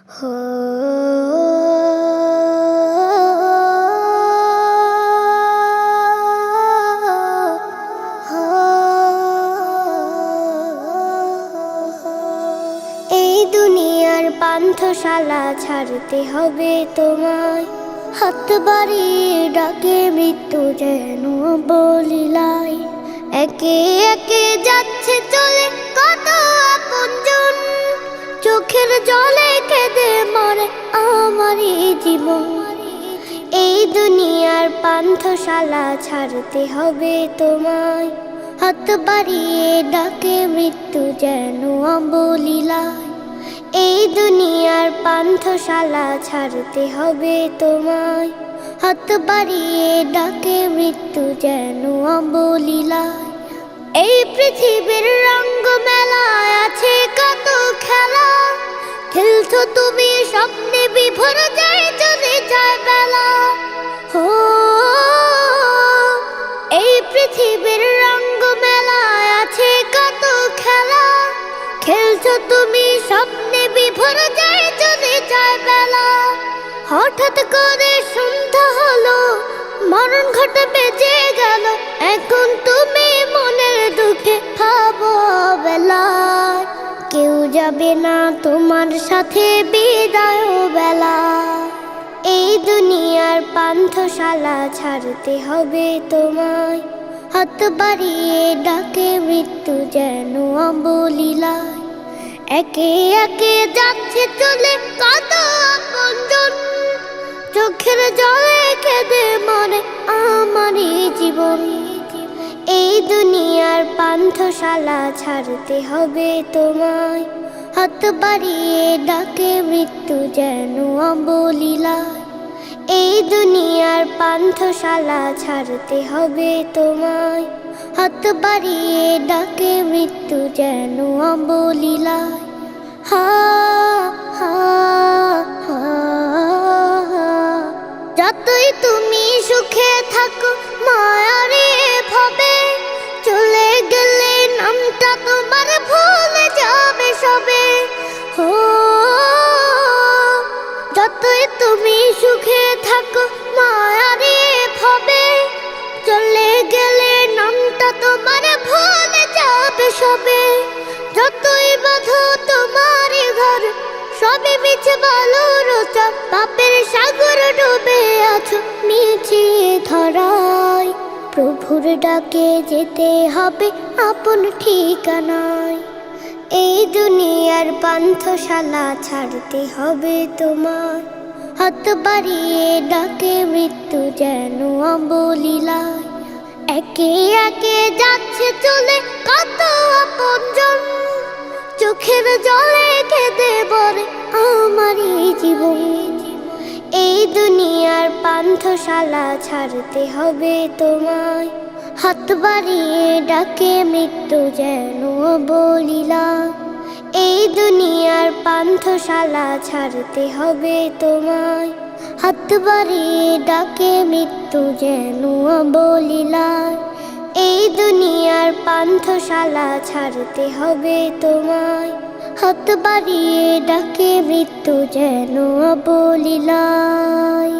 হো এই দুনিয়ার পান্থশালা ছাড়তে হবে তোমায়, হাত বাড়িয়ে ডাকে মৃত্যু যেন বলিলাই। একে একে যাচ্ছে চলে কত আপনজন, চোখের জলে কেঁদে মরে আমারই জীবন। এই দুনিয়ার পান্থশালা ছাড়তে হবে তোমায়, হাত বাড়িয়ে ডাকে মৃত্যু যেন বলিলাই। এই দুনিয়ার পান্থশালা ছাড়তে হবে তোমায়, হাত বাড়িয়ে ডাকে মৃত্যু যেন বলিলাই। এই পৃথিবীর রঙ্গ মেলায় আছে কত খেলা, খেলছো তুমি স্বপ্নে বিভোর, যায় চলে যায় বেলা। হো এই পৃথিবীর রঙ্গ মেলায় আছে কত খেলা, খেলছো তুমি স্বপ্নে বিভোর, যায় চলে যায় বেলা। হঠাৎ করে সন্ধ্যা হলো, মরণ ঘটে বেজে গেল, এখন তুমি মনের দুঃখে ভাবো বেলায় কেউ যাবে না তোমার সাথে বিদায় বেলা। এই দুনিয়ার পান্থশালা ছাড়তে হবে তোমায়, হাত বাড়িয়ে ডাকে মৃত্যু যেন বলিলাই। একে একে যাচ্ছে চলে কত আপনজন, চোখের জলে কেঁদে মরে আমারই জীবন। এই দুনিয়ার পান্থশালা ছাড়তে হবে তোমায়, হাত বাড়িয়ে ডাকে মৃত্যু যেন বলিলাই। এই দুনিয়ার পান্থশালা ছাড়তে হবে তোমায়, হাত বাড়িয়ে ডাকে মৃত্যু যেন বলিলাই। হা হা হা যতই তুমি সুখে থাকো মায়ারে ভাবে, চলে গেলে নামটা তোমার ভুলে যাবে সবে। হো যতই তুমি সুখে থাকো মায়ারে ভাবে, চলে গেলে নামটা তোমার ভুলে যাবে সবে। যতই বাঁধো তোমার ঘর, সবে মিছে বলো রোচা, পাপের সাগর ডুবে আছো মিছিয়ে ধরায়। প্রভুর ডাকে যেতে হবে আপন ঠিকানায়। এই দুনিয়ার পান্থশালা ছাড়তে হবে তোমার, হাত বাড়িয়ে ডাকে মৃত্যু যেন বলিলাই। একে একে যাচ্ছে চলে কত আপনজন, চোখের জলে কেঁদে বলে আমারই জীবন। এই দুনিয়ার পান্থশালা ছাড়তে হবে তোমায়, হাত বাড়িয়ে ডাকে মৃত্যু যেন বলিলাই। এই দুনিয়ার পান্থশালা ছাড়তে হবে তোমায়, হাত বাড়িয়ে ডাকে মৃত্যু যেন বলিলাই। এই দুনিয়ার পান্থশালা ছাড়তে হবে তোমায়, হাত বাড়িয়ে ডাকে মৃত্যু যেন বলিলাই।